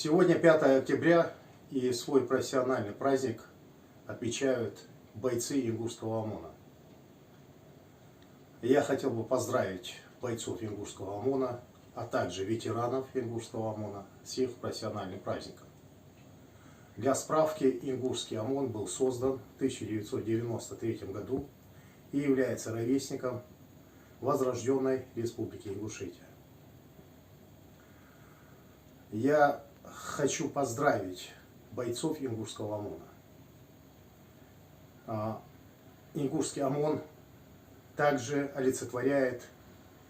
Сегодня 5 октября, и свой профессиональный праздник отмечают бойцы Ингушского ОМОНа. Я хотел бы поздравить бойцов Ингушского ОМОНа, а также ветеранов Ингушского ОМОНа с их профессиональным праздником. Для справки, Ингушский ОМОН был создан в 1993 году и является ровесником возрожденной Республики Ингушетия. Я хочу поздравить бойцов Ингушского ОМОНа. Ингушский ОМОН также олицетворяет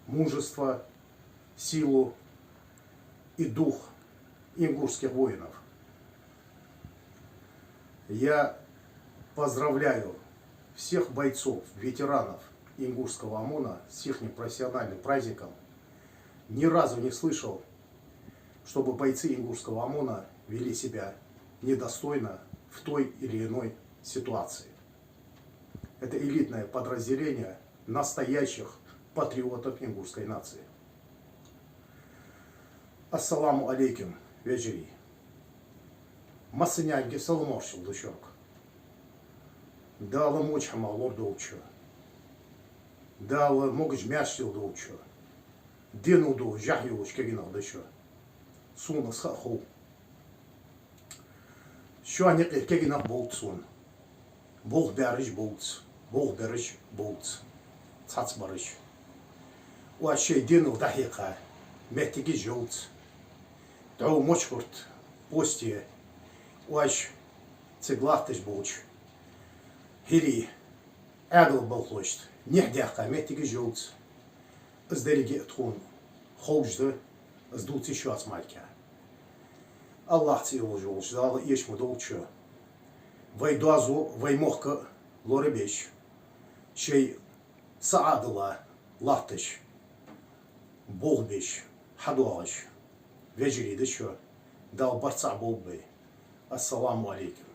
мужество, силу и дух ингушских воинов. Я поздравляю всех бойцов, ветеранов Ингушского ОМОНа с их профессиональным праздником. Ни разу не слышал, чтобы бойцы Ингушского ОМОНа вели себя недостойно в той или иной ситуации. Это элитное подразделение настоящих патриотов ингушской нации. Ассаламу алейкум, вечери. Масыняги салморшил душок. Дала мочхама лордовчу. Дала могж мяшил доучу. Денуду жахилуч кегинал душо. Суна схаху. Şu an erkeğine boltsun. Bol barış bolts. Bol barış bolts. Tsats barış. O şeyden o dakika. Mehtigi jolts. Dağ moçkurt. Postiye. O aş цеглахтыш болч. Хири. Агл болхошт. Нехдяка. Mehtigi jolts. Издерги тхун. Ховжды. Сдулцы еще от малька. Аллах цивил жолч, дал ешму долчу. Вайдуазу, ваймохка лоребеш. Шей саадыла лахтыш. Болбеш, хадуаш. Вежери дышо. Дал барца болбей. Ассаламу алейкум.